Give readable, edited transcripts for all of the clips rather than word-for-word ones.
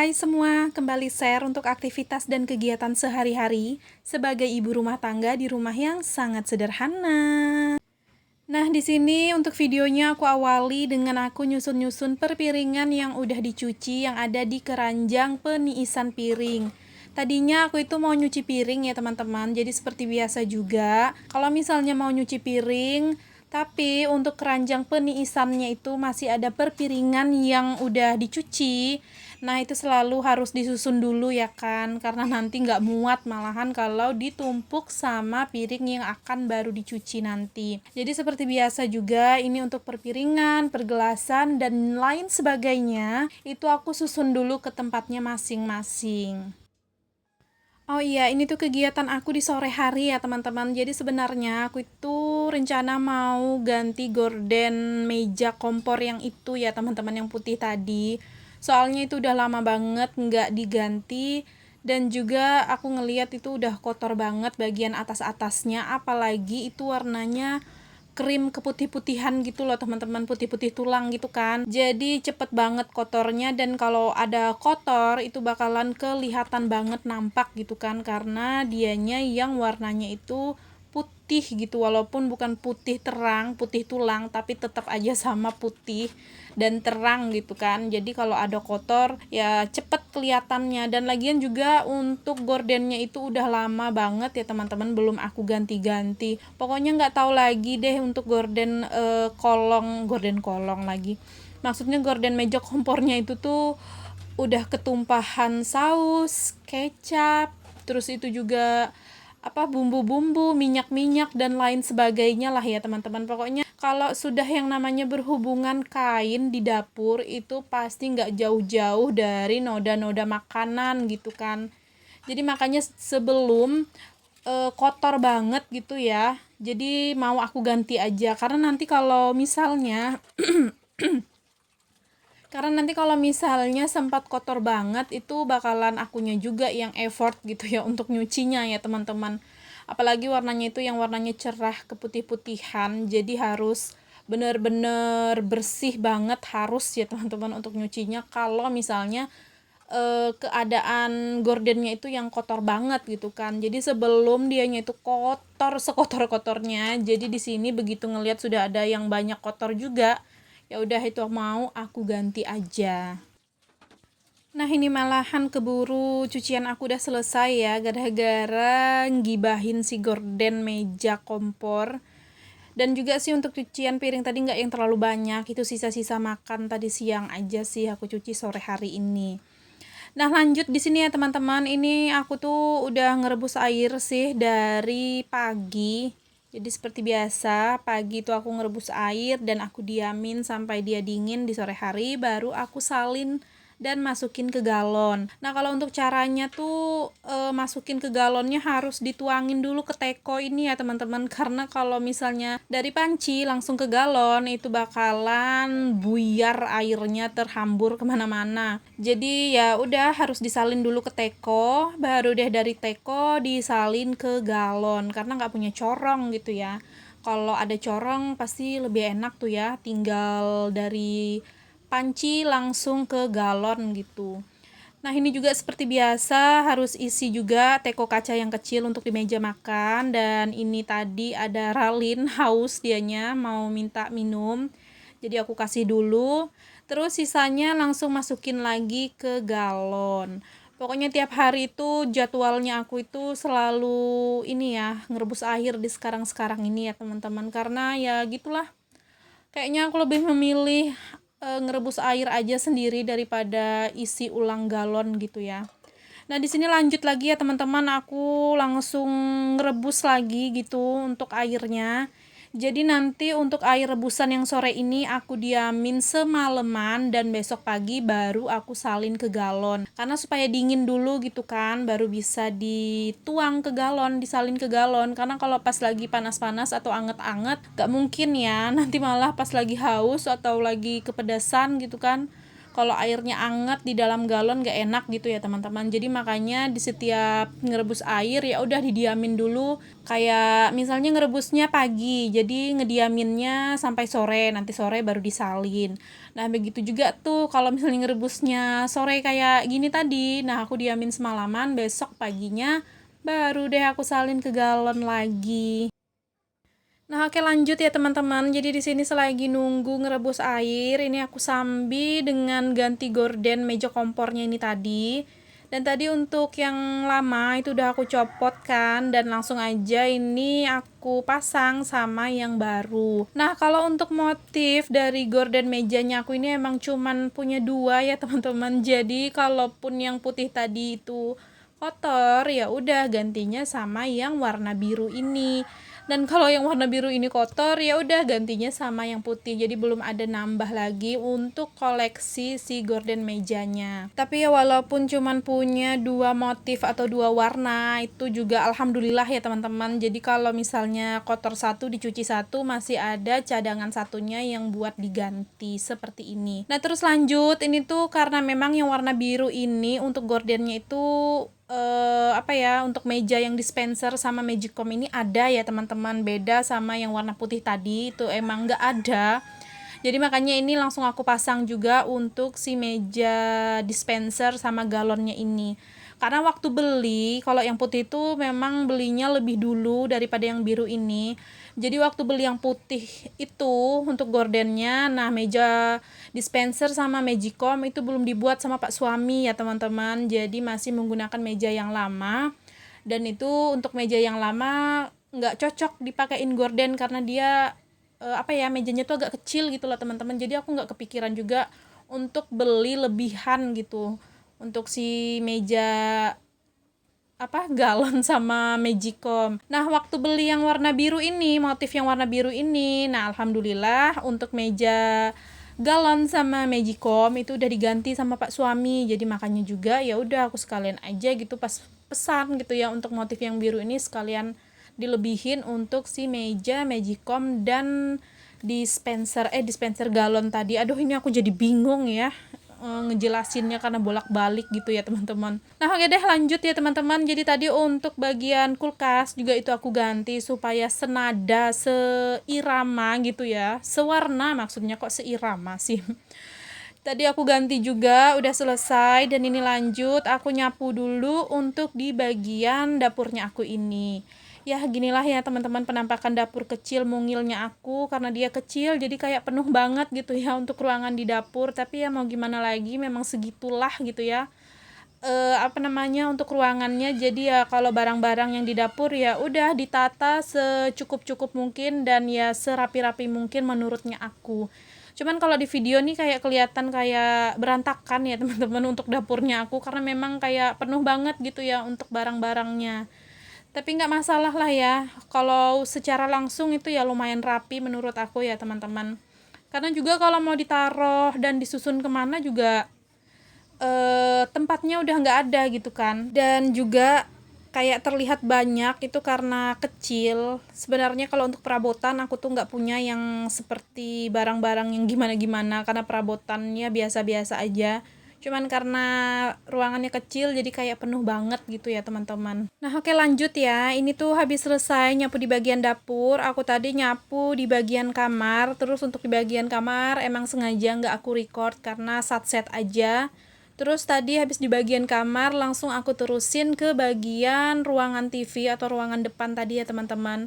Hai semua, kembali share untuk aktivitas dan kegiatan sehari-hari sebagai ibu rumah tangga di rumah yang sangat sederhana. Nah, di sini untuk videonya aku awali dengan aku nyusun-nyusun perpiringan yang udah dicuci yang ada di keranjang peniisan piring. Tadinya aku itu mau nyuci piring ya teman-teman, jadi seperti biasa juga. Kalau misalnya mau nyuci piring, tapi untuk keranjang peniisannya itu masih ada perpiringan yang udah dicuci. Nah, itu selalu harus disusun dulu ya kan, karena nanti nggak muat malahan kalau ditumpuk sama piring yang akan baru dicuci nanti. Jadi seperti biasa juga, ini untuk perpiringan, pergelasan, dan lain sebagainya, itu aku susun dulu ke tempatnya masing-masing. Oh iya, ini tuh kegiatan aku di sore hari ya teman-teman. Jadi sebenarnya aku itu rencana mau ganti gorden meja kompor yang itu ya teman-teman, yang putih tadi. Soalnya itu udah lama banget nggak diganti dan juga aku ngeliat itu udah kotor banget bagian atas-atasnya, apalagi itu warnanya krim keputih-putihan gitu loh teman-teman, putih-putih tulang gitu kan, jadi cepet banget kotornya, dan kalau ada kotor itu bakalan kelihatan banget nampak gitu kan, karena dianya yang warnanya itu putih gitu, walaupun bukan putih terang, putih tulang, tapi tetap aja sama putih dan terang gitu kan. Jadi kalau ada kotor ya cepet kelihatannya. Dan lagian juga untuk gordennya itu udah lama banget ya teman-teman, belum aku ganti-ganti. Pokoknya nggak tahu lagi deh untuk gorden gorden kolong lagi. Maksudnya gorden meja kompornya itu tuh udah ketumpahan saus, kecap, terus itu juga bumbu-bumbu, minyak-minyak dan lain sebagainya lah ya teman-teman. Pokoknya kalau sudah yang namanya berhubungan kain di dapur itu pasti nggak jauh-jauh dari noda-noda makanan gitu kan. Jadi makanya sebelum kotor banget gitu ya, jadi mau aku ganti aja, karena nanti kalau misalnya sempat kotor banget itu bakalan akunya juga yang effort gitu ya untuk nyucinya ya teman-teman. Apalagi warnanya itu yang warnanya cerah keputih-putihan, jadi harus bener-bener bersih banget harus ya teman-teman untuk nyucinya. Kalau misalnya keadaan gordennya itu yang kotor banget gitu kan, jadi sebelum dianya itu kotor sekotor-kotornya, jadi di sini begitu ngelihat sudah ada yang banyak kotor juga, ya udah itu mau aku ganti aja. Nah, ini malahan keburu cucian aku udah selesai ya, gara-gara ngibahin si gorden meja kompor. Dan juga sih untuk cucian piring tadi nggak yang terlalu banyak, itu sisa-sisa makan tadi siang aja sih aku cuci sore hari ini. Nah, lanjut di sini ya teman-teman, ini aku tuh udah ngerebus air sih dari pagi. Jadi seperti biasa, pagi itu aku ngerebus air dan aku diamin sampai dia dingin. Di sore hari baru aku salin dan masukin ke galon. Nah, kalau untuk caranya tuh masukin ke galonnya harus dituangin dulu ke teko ini ya teman-teman, karena kalau misalnya dari panci langsung ke galon itu bakalan buyar airnya, terhambur kemana-mana. Jadi ya udah harus disalin dulu ke teko, baru deh dari teko disalin ke galon, karena nggak punya corong gitu ya. Kalau ada corong pasti lebih enak tuh ya, tinggal dari panci langsung ke galon gitu. Nah, ini juga seperti biasa harus isi juga teko kaca yang kecil untuk di meja makan, dan ini tadi ada Ralin haus dianya mau minta minum. Jadi aku kasih dulu. Terus sisanya langsung masukin lagi ke galon. Pokoknya tiap hari itu jadwalnya aku itu selalu ini ya, ngerebus air di sekarang-sekarang ini ya teman-teman, karena ya gitulah. Kayaknya aku lebih memilih ngerebus air aja sendiri daripada isi ulang galon gitu ya. Nah, di sini lanjut lagi ya teman-teman, aku langsung ngerebus lagi gitu untuk airnya. Jadi nanti untuk air rebusan yang sore ini aku diamin semalaman dan besok pagi baru aku salin ke galon. Karena supaya dingin dulu gitu kan, baru bisa dituang ke galon, disalin ke galon. Karena kalau pas lagi panas-panas atau anget-anget, gak mungkin ya, nanti malah pas lagi haus atau lagi kepedasan gitu kan. kalau airnya anget di dalam galon gak enak gitu ya teman-teman. Jadi makanya di setiap ngerebus air ya udah didiamin dulu, kayak misalnya ngerebusnya pagi, jadi ngediaminnya sampai sore, nanti sore baru disalin. Nah begitu juga tuh kalau misalnya ngerebusnya sore kayak gini tadi, nah aku diamin semalaman, besok paginya baru deh aku salin ke galon lagi. Nah, oke lanjut ya teman-teman. Jadi di sini selagi nunggu ngerebus air, ini aku sambi dengan ganti gorden meja kompornya ini tadi. Dan tadi untuk yang lama itu udah aku copot kan, dan langsung aja ini aku pasang sama yang baru. Nah, kalau untuk motif dari gorden mejanya aku ini emang cuman punya 2 ya teman-teman. Jadi kalaupun yang putih tadi itu kotor, ya udah gantinya sama yang warna biru ini. Dan kalau yang warna biru ini kotor, ya udah gantinya sama yang putih. Jadi belum ada nambah lagi untuk koleksi si gorden mejanya. Tapi ya walaupun cuman punya 2 motif atau 2 warna, itu juga alhamdulillah ya teman-teman. Jadi kalau misalnya kotor satu dicuci satu, masih ada cadangan satunya yang buat diganti seperti ini. Nah, terus lanjut, ini tuh karena memang yang warna biru ini untuk gordennya itu untuk meja yang dispenser sama Magicom ini ada ya teman-teman, beda sama yang warna putih tadi itu emang nggak ada. Jadi makanya ini langsung aku pasang juga untuk si meja dispenser sama galonnya ini. Karena waktu beli, kalau yang putih itu memang belinya lebih dulu daripada yang biru ini. Jadi waktu beli yang putih itu untuk gordennya, nah meja dispenser sama Magicom itu belum dibuat sama Pak suami ya teman-teman. Jadi masih menggunakan meja yang lama. Dan itu untuk meja yang lama nggak cocok dipakein gorden karena dia mejanya tuh agak kecil gitu loh teman-teman. Jadi aku nggak kepikiran juga untuk beli lebihan gitu untuk si meja galon sama Magicom. Nah, waktu beli yang warna biru ini, motif yang warna biru ini, nah alhamdulillah untuk meja galon sama Magicom itu udah diganti sama Pak suami. Jadi makanya juga ya udah aku sekalian aja gitu pas pesan gitu ya untuk motif yang biru ini sekalian dilebihin untuk si meja Magicom dan dispenser galon tadi. Aduh, ini aku jadi bingung ya ngejelasinnya karena bolak-balik gitu ya teman-teman. Nah, oke deh lanjut ya teman-teman. Jadi tadi untuk bagian kulkas juga itu aku ganti supaya senada, seirama gitu ya. Sewarna maksudnya, kok seirama sih. Tadi aku ganti juga, udah selesai, dan ini lanjut aku nyapu dulu untuk di bagian dapurnya aku ini. Ya ginilah ya teman-teman penampakan dapur kecil mungilnya aku, karena dia kecil jadi kayak penuh banget gitu ya untuk ruangan di dapur. Tapi ya mau gimana lagi, memang segitulah gitu ya untuk ruangannya. Jadi ya kalau barang-barang yang di dapur ya udah ditata secukup-cukup mungkin dan ya serapi-rapi mungkin menurutnya aku. Cuman kalau di video nih kayak kelihatan kayak berantakan ya teman-teman untuk dapurnya aku, karena memang kayak penuh banget gitu ya untuk barang-barangnya. Tapi nggak masalah lah ya, kalau secara langsung itu ya lumayan rapi menurut aku ya teman-teman. Karena juga kalau mau ditaruh dan disusun kemana juga tempatnya udah nggak ada gitu kan. Dan juga kayak terlihat banyak itu karena kecil. Sebenarnya kalau untuk perabotan aku tuh nggak punya yang seperti barang-barang yang gimana-gimana, karena perabotannya biasa-biasa aja. Cuman karena ruangannya kecil jadi kayak penuh banget gitu ya teman-teman. Nah, oke lanjut ya. Ini tuh habis selesai nyapu di bagian dapur. Aku tadi nyapu di bagian kamar. Terus untuk di bagian kamar emang sengaja nggak aku record karena satset aja. Terus tadi habis di bagian kamar langsung aku terusin ke bagian ruangan TV atau ruangan depan tadi ya teman-teman.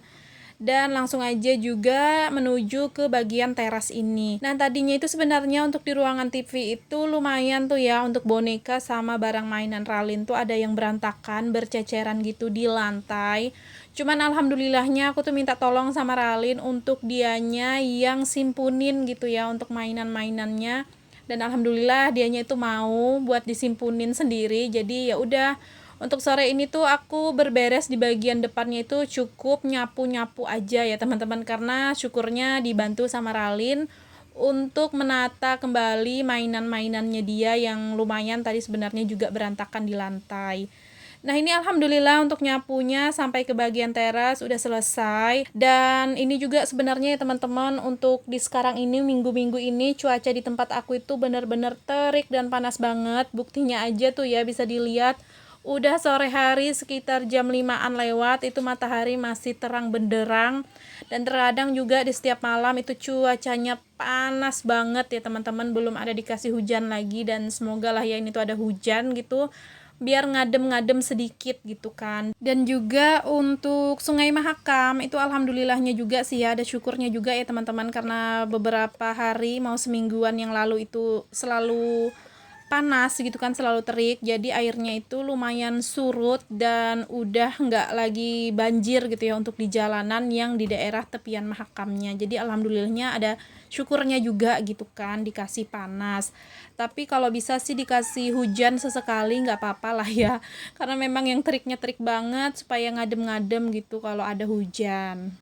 Dan langsung aja juga menuju ke bagian teras ini. Nah, tadinya itu sebenarnya untuk di ruangan TV itu lumayan tuh ya, untuk boneka sama barang mainan Ralin tuh ada yang berantakan, berceceran gitu di lantai. Cuman alhamdulillahnya aku tuh minta tolong sama Ralin untuk dianya yang simpunin gitu ya untuk mainan-mainannya. Dan alhamdulillah dianya itu mau buat disimpunin sendiri. Jadi ya udah, untuk sore ini tuh aku berberes di bagian depannya itu cukup nyapu-nyapu aja ya teman-teman, karena syukurnya dibantu sama Ralin untuk menata kembali mainan-mainannya dia yang lumayan tadi sebenarnya juga berantakan di lantai. Nah ini alhamdulillah untuk nyapunya sampai ke bagian teras udah selesai. Dan ini juga sebenarnya ya teman-teman, untuk di sekarang ini minggu-minggu ini cuaca di tempat aku itu benar-benar terik dan panas banget. Buktinya aja tuh ya, bisa dilihat udah sore hari sekitar jam 5-an lewat itu matahari masih terang benderang. Dan terkadang juga di setiap malam itu cuacanya panas banget ya teman-teman, belum ada dikasih hujan lagi. Dan semoga lah ya ini tuh ada hujan gitu, biar ngadem-ngadem sedikit gitu kan. Dan juga untuk Sungai Mahakam itu alhamdulillahnya juga sih ya, ada syukurnya juga ya teman-teman, karena beberapa hari mau semingguan yang lalu itu selalu panas gitu kan, selalu terik, jadi airnya itu lumayan surut dan udah nggak lagi banjir gitu ya untuk di jalanan yang di daerah tepian Mahakamnya. Jadi alhamdulillahnya ada syukurnya juga gitu kan, dikasih panas. Tapi kalau bisa sih dikasih hujan sesekali nggak apa-apa lah ya, karena memang yang teriknya terik banget, supaya ngadem-ngadem gitu kalau ada hujan.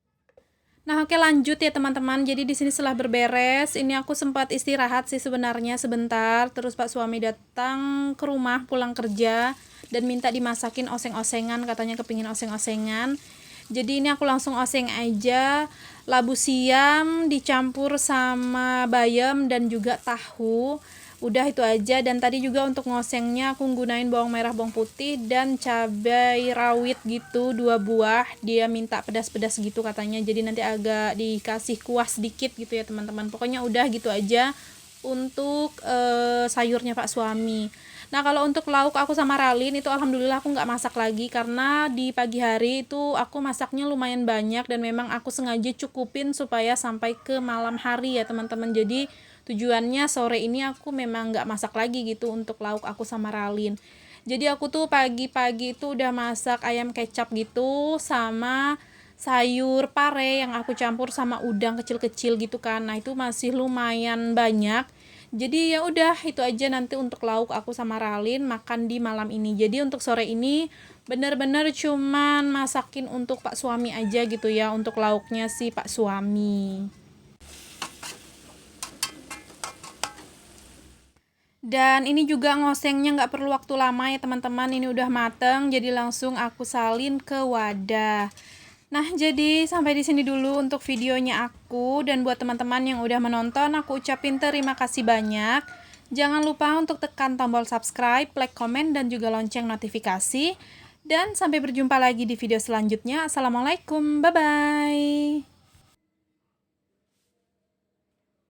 Nah, oke lanjut ya teman-teman. Jadi di sini setelah berberes, ini aku sempat istirahat sih sebenarnya sebentar. Terus Pak suami datang ke rumah pulang kerja dan minta dimasakin oseng-osengan, katanya kepingin oseng-osengan. Jadi ini aku langsung oseng aja, labu siam dicampur sama bayam dan juga tahu. Udah itu aja. Dan tadi juga untuk ngosengnya aku gunain bawang merah, bawang putih dan cabai rawit gitu 2 buah. Dia minta pedas-pedas gitu katanya, jadi nanti agak dikasih kuah sedikit gitu ya teman-teman. Pokoknya udah gitu aja untuk sayurnya Pak suami. Nah kalau untuk lauk aku sama Ralin itu alhamdulillah aku nggak masak lagi, karena di pagi hari itu aku masaknya lumayan banyak dan memang aku sengaja cukupin supaya sampai ke malam hari ya teman-teman. Jadi tujuannya sore ini aku memang nggak masak lagi gitu untuk lauk aku sama Ralin. Jadi aku tuh pagi-pagi itu udah masak ayam kecap gitu sama sayur pare yang aku campur sama udang kecil-kecil gitu kan. Nah itu masih lumayan banyak. Jadi ya udah itu aja nanti untuk lauk aku sama Ralin makan di malam ini. Jadi untuk sore ini bener-bener cuman masakin untuk Pak suami aja gitu ya, untuk lauknya si Pak suami. Dan ini juga ngosengnya nggak perlu waktu lama ya teman-teman, ini udah mateng, jadi langsung aku salin ke wadah. Nah, jadi sampai di sini dulu untuk videonya aku, dan buat teman-teman yang udah menonton, aku ucapin terima kasih banyak. Jangan lupa untuk tekan tombol subscribe, like, komen, dan juga lonceng notifikasi. Dan sampai berjumpa lagi di video selanjutnya. Assalamualaikum, bye-bye.